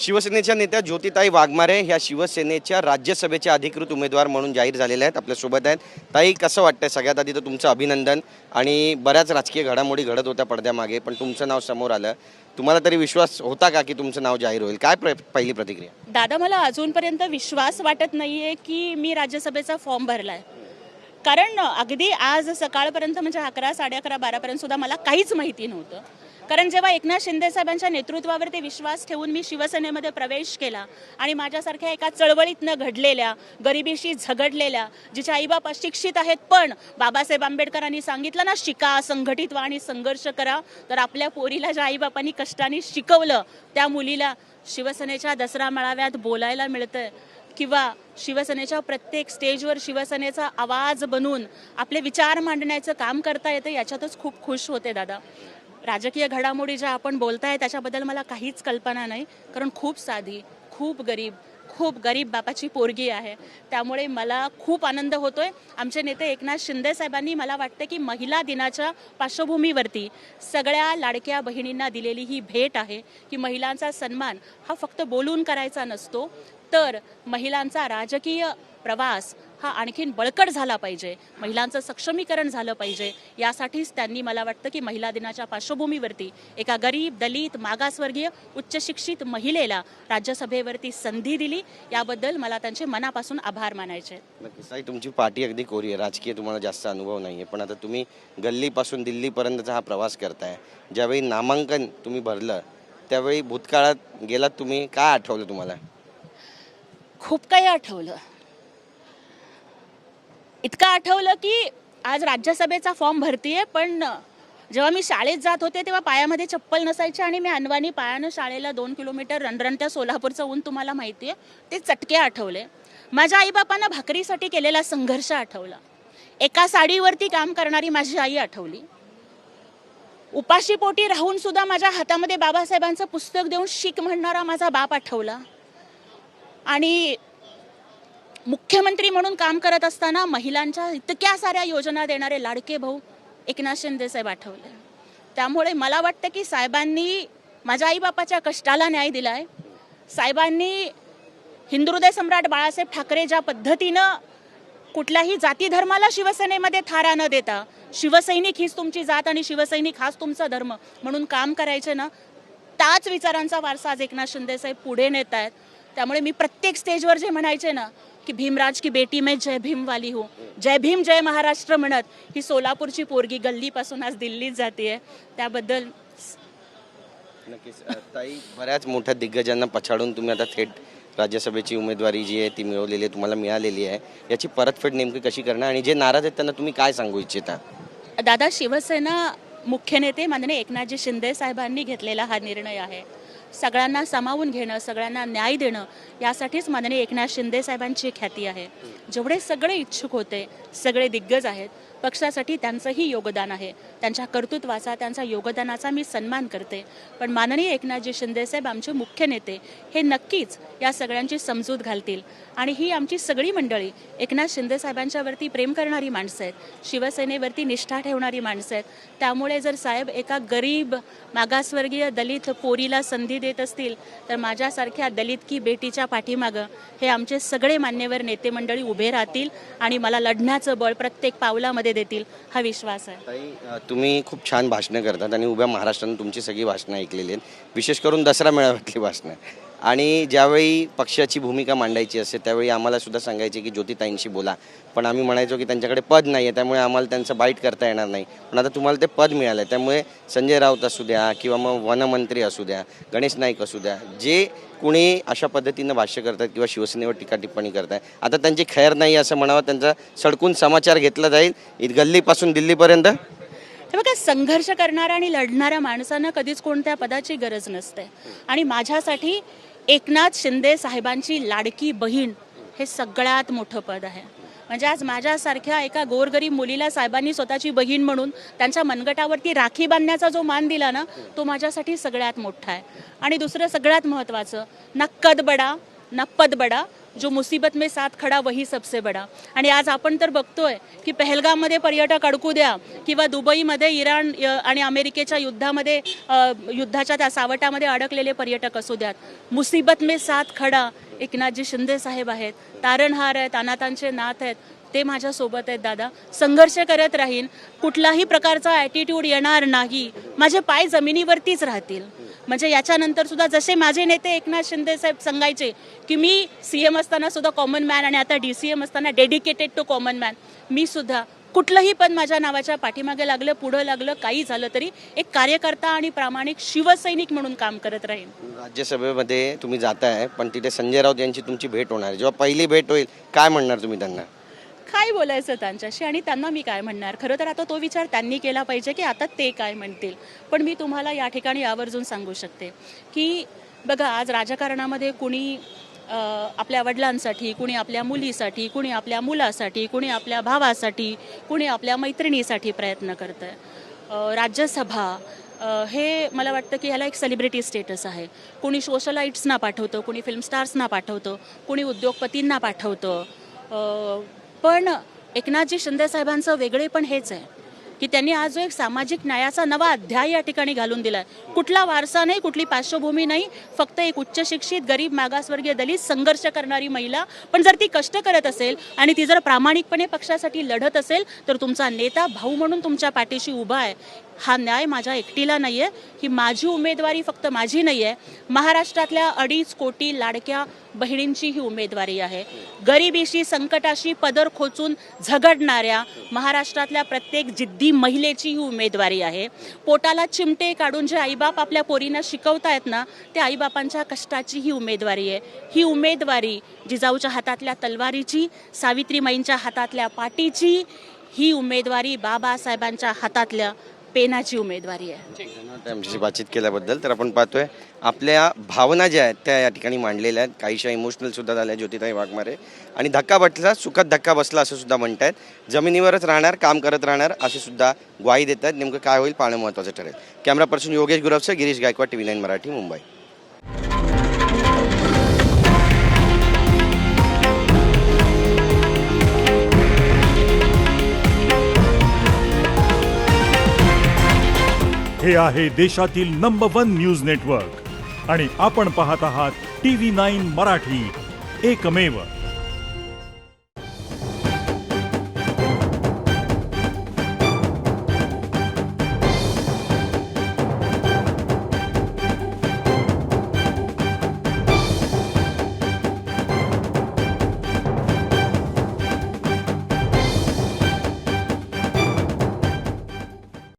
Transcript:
शिवसेनेच्या नेत्या ज्योतिताई वाघमारे ह्या शिवसेनेच्या राज्यसभेच्या अधिकृत उमेदवार म्हणून जाहीर झालेल्या आहेत. आपल्यासोबत आहेत. ताई, कसं वाटतंय? सगळ्यात आधी तर तुमचं अभिनंदन. आणि बऱ्याच राजकीय घडामोडी घडत होत्या पडद्यामागे, पण तुमचं नाव समोर आलं. तुम्हाला तरी विश्वास होता का की तुमचं नाव जाहीर होईल? काय पहिली प्रतिक्रिया? दादा, मला अजूनपर्यंत विश्वास वाटत नाहीये की मी राज्यसभेचा फॉर्म भरलाय. कारण अगदी आज सकाळपर्यंत म्हणजे 11, 11:30, 12पर्यंत सुद्धा मला काहीच माहिती नव्हतं. कारण जेव्हा एकनाथ शिंदे साहेबांच्या नेतृत्वावरती विश्वास ठेवून मी शिवसेनेमध्ये प्रवेश केला आणि माझ्यासारख्या एका चळवळीतनं घडलेल्या, गरिबीशी झगडलेल्या, जिचे आईबाप अशिक्षित आहेत, पण बाबासाहेब आंबेडकरांनी सांगितलं ना, शिका, संघटित व्हा आणि संघर्ष करा, तर आपल्या पोरीला ज्या आईबापांनी कष्टाने शिकवलं त्या मुलीला शिवसेनेच्या दसरा मेळाव्यात बोलायला मिळतंय किंवा शिवसेनेच्या प्रत्येक स्टेजवर शिवसेनेचा आवाज बनून आपले विचार मांडण्याचं काम करता येतं, याच्यातच खूप खुश होते दादा. राजकीय घडामोडी ज्या आपण बोलताय त्याच्याबद्दल मला काहीच कल्पना नाही, कारण खूप साधी, खूप गरीब बापाची पोरगी आहे. त्यामुळे मला खूप आनंद होतोय. आमचे नेते एकनाथ शिंदे साहेबांनी मला वाटतं की महिला दिनाच्या पार्श्वभूमीवरती सगळ्या लाडक्या बहिणींना दिलेली ही भेट आहे की महिलांचा सन्मान हा फक्त बोलून करायचा नसतो, तर महिलांचा राजकीय प्रवास हा आणखीन बळकट झाला पाहिजे, महिलांचं सक्षमीकरण झालं पाहिजे. यासाठीच त्यांनी मला वाटतं की महिला दिनाच्या पार्श्वभूमीवरती एका गरीब, दलित, मागासवर्गीय, उच्च शिक्षित महिलेला राज्यसभेवरती संधी दिली. याबद्दल मला त्यांचे मनापासून आभार मानायचे. नक्कीच ताई, तुमची पार्टी अगदी कोरी आहे, राजकीय तुम्हाला जास्त अनुभव नाही आहे, पण आता तुम्ही गल्लीपासून दिल्लीपर्यंतचा हा प्रवास करताय. ज्यावेळी नामांकन तुम्ही भरलं त्यावेळी भूतकाळात गेलात तुम्ही, काय आठवलं तुम्हाला? खूप काही आठवलं. इतकं आठवलं की आज राज्यसभेचा फॉर्म भरतीये, पण जेव्हा मी शाळेत जात होते तेव्हा पायामध्ये चप्पल नसायची आणि मी अनवाणी पायानं शाळेला 2 किलोमीटर रणरणत्या सोलापूरचं ऊन तुम्हाला माहिती आहे, ते चटके आठवले. माझ्या आईबापांना भाकरीसाठी केलेला संघर्ष आठवला. एका साडीवरती काम करणारी माझी आई आठवली. उपाशीपोटी राहून सुद्धा माझ्या हातामध्ये बाबासाहेबांचं पुस्तक देऊन शिक म्हणणारा माझा बाप आठवला. आणि मुख्यमंत्री म्हणून काम करत असताना महिलांच्या इतक्या साऱ्या योजना देणारे लाडके भाऊ एकनाथ शिंदे साहेब आठवले. त्यामुळे मला वाटतं की साहेबांनी माझ्या आईबापाच्या कष्टाला न्याय दिलाय. साहेबांनी हिंदुहृदय सम्राट बाळासाहेब ठाकरे ज्या पद्धतीनं कुठल्याही जाती धर्माला शिवसेनेमध्ये थारा न देता शिवसैनिक हीच तुमची जात आणि शिवसैनिक हाच तुमचा धर्म म्हणून काम करायचे ना, त्याच विचारांचा वारसा आज एकनाथ शिंदे साहेब पुढे नेत आहेत. त्यामुळे मी प्रत्येक स्टेजवर जे म्हणायचे ना की भीमराज की बेटी मैं जय भीम वाली हूँ, जय भीम जय महाराष्ट्र म्हणत ही सोलापूरची पोरगी गल्लीपासून आज दिल्लीत जाते. त्याबद्दल नक्कीच ताई, बऱ्याच मोठ्या दिग्गजांना पछाडून तुम्ही आता थेट राज्यसभेची उमेदवारी जी आहे ती मिळवलेली आहे, तुम्हाला मिळालेली आहे. याची परतफेड नेमकी कशी करणार आणि जे नाराज आहेत त्यांना तुम्ही काय सांगू इच्छिता? दादा, शिवसेना मुख्य नेते माननीय एकनाथजी शिंदे साहेबांनी घेतलेला हा निर्णय आहे. सगळ्यांना सामावून घेणं, सगळ्यांना न्याय देणं, यासाठीच माननीय एकनाथ शिंदे साहेबांची ख्याती आहे. जेवढे सगळे इच्छुक होते, सगळे दिग्गज आहेत, पक्षासाठी त्यांचंही योगदान आहे. त्यांच्या कर्तृत्वाचा, त्यांच्या योगदानाचा मी सन्मान करते. पण माननीय एकनाथजी शिंदे साहेब आमचे मुख्य नेते हे नक्कीच या सगळ्यांची समजूत घालतील. आणि ही आमची सगळी मंडळी एकनाथ शिंदे साहेबांच्यावरती प्रेम करणारी माणसं आहेत, शिवसेनेवरती निष्ठा ठेवणारी माणसं आहेत. त्यामुळे जर साहेब एका गरीब, मागासवर्गीय, दलित पोरीला संधी देत असतील, तर माझ्यासारख्या दलित की बेटीच्या पाठीमागं हे आमचे सगळे मान्यवर नेते मंडळी उभे राहतील आणि मला लढण्याचं बळ प्रत्येक पावलामध्ये देतील, हा विश्वास आहे. ताई, तुम्ही खूप छान भाषणं करतात आणि उभ्या महाराष्ट्रानं तुमची सगळी भाषणं ऐकलेली आहेत, विशेष करून दसरा मेळाव्यातली भाषणं. आणि ज्यावेळी पक्षाची भूमिका मांडायची असते त्यावेळी आम्हाला सुद्धा सांगायचे की ज्योतिताईंशी बोला, पण आम्ही म्हणायचो की त्यांच्याकडे पद नाही आहे, त्यामुळे आम्हाला त्यांचं बाईट करता येणार नाही. पण आता तुम्हाला ते पद मिळालं आहे, त्यामुळे संजय राऊत असू द्या किंवा मग वनमंत्री असू द्या, गणेश नाईक असू द्या, जे कुणी अशा पद्धतीनं भाष्य करतात किंवा शिवसेनेवर टीका टिप्पणी करताय, आता त्यांची खैर नाही असं म्हणावं, त्यांचा सडकून समाचार घेतला जाईल गल्लीपासून दिल्लीपर्यंत. हे बघा, संघर्ष करणाऱ्या आणि लढणाऱ्या माणसांना कधीच कोणत्या पदाची गरज नसते. आणि माझ्यासाठी एकनाथ शिंदे साहेबांची लाडकी बहीण हे सगळ्यात मोठं पद आहे. म्हणजे आज माझ्यासारख्या एका गोरगरीब मुलीला साहेबांनी स्वतःची बहीण म्हणून त्यांच्या मनगटावरती राखी बांधण्याचा जो मान दिला ना, तो माझ्यासाठी सगळ्यात मोठा आहे. आणि दुसरं सगळ्यात महत्त्वाचं, ना कद बडा ना पद बडा, जो मुसीबत में साथ खडा वही सबसे बडा. आणि आज आपण तर बघतोय की पहलगाममध्ये पर्यटक अडकू द्या किंवा दुबईमध्ये इराण आणि अमेरिकेच्या युद्धाच्या त्या सावटामध्ये अडकलेले पर्यटक असू द्यात, मुसीबत में साथ खडा एकनाथजी शिंदे साहेब आहेत, तारणहार आहेत, अनाथांचे नाथ आहेत, ते माझ्यासोबत आहेत. दादा, संघर्ष करत राहीन, कुठलाही प्रकारचा ॲटिट्यूड येणार नाही, माझे पाय जमिनीवरतीच राहतील. म्हणजे याच्यानंतर सुद्धा जसे माझे नेते एकनाथ शिंदे साहेब सांगायचे की मी CM असताना सुद्धा कॉमन मॅन आणि आता DCM असताना डेडिकेटेड टू कॉमन मॅन, मी सुद्धा कुठलंही पद माझ्या नावाच्या पाठीमागे लागलं, पुढं लागलं, काही झालं तरी एक कार्यकर्ता आणि प्रामाणिक शिवसैनिक म्हणून काम करत राहीन. राज्यसभेमध्ये तुम्ही जाताय, पण तिथे संजय राऊत यांची तुमची भेट होणार. जेव्हा पहिली भेट होईल, काय म्हणणार तुम्ही त्यांना? काय बोलायचं त्यांच्याशी आणि त्यांना मी काय म्हणणार? खरं तर आता तो विचार त्यांनी केला पाहिजे की आता ते काय म्हणतील. पण मी तुम्हाला या ठिकाणी आवर्जून सांगू शकते की बघा, आज राजकारणामध्ये कुणी आपल्या वडिलांसाठी, कुणी आपल्या मुलीसाठी, कुणी आपल्या मुलासाठी, कुणी आपल्या भावासाठी, कुणी आपल्या मैत्रिणीसाठी प्रयत्न करतं आहे. राज्यसभा हे मला वाटतं की ह्याला एक सेलिब्रिटी स्टेटस आहे. कुणी सोशलाइट्सना पाठवतं, कुणी फिल्म स्टार्सना पाठवतं, कुणी उद्योगपतींना पाठवतं. पण एकनाथजी शिंदे साहेबांचं वेगळेपण हेच आहे की त्यांनी आज जो एक सामाजिक न्यायाचा नवा अध्याय या ठिकाणी घालून दिला आहे. कुठला वारसा नाही, कुठली पार्श्वभूमी नाही, फक्त एक उच्च शिक्षित, गरीब, मागासवर्गीय, दलित, संघर्ष करणारी महिला. पण जर ती कष्ट करत असेल आणि ती जर प्रामाणिकपणे पक्षासाठी लढत असेल तर तुमचा नेता भाऊ म्हणून तुमच्या पाठीशी उभा आहे. हा न्याय माझ्या एकटीला नाही आहे, ही माझी उमेदवारी फक्त माझी नाही आहे, महाराष्ट्रातल्या 2.5 कोटी लाडक्या बहिणींची ही उमेदवारी आहे. गरिबीशी, संकटाशी पदर खोचून झगडणाऱ्या महाराष्ट्रातल्या प्रत्येक जिद्दी महिलेची ही उमेदवारी आहे. पोटाला चिमटे काढून जे आईबाप आपल्या पोरींना शिकवतायत ना, त्या आईबापांच्या कष्टाची ही उमेदवारी आहे. ही उमेदवारी जिजाऊच्या हातातल्या तलवारीची, सावित्रीमाईंच्या हातातल्या पाटीची, ही उमेदवारी बाबासाहेबांच्या हातातल्या पेनाची उमेदवारी आहे. आमच्याशी बातचीत केल्याबद्दल. तर आपण पाहतोय आपल्या भावना ज्या आहेत त्या या ठिकाणी मांडलेल्या आहेत. काहीशा इमोशनल सुद्धा झाल्या ज्योतिताई वाघमारे. आणि धक्का बसला, सुखात धक्का बसला असं सुद्धा म्हणतायत. जमिनीवरच राहणार, काम करत राहणार असे सुद्धा ग्वाही देत आहेत. नेमकं काय होईल पाहणं महत्त्वाचं ठरेल. कॅमेरा पर्सन योगेश गुरवसह गिरीश गायकवाड, TV9 मराठी, मुंबई. हे आहे देशातील नंबर 1 न्यूज नेटवर्क आणि आपण पाहत आहात TV9 मराठी, एकमेव.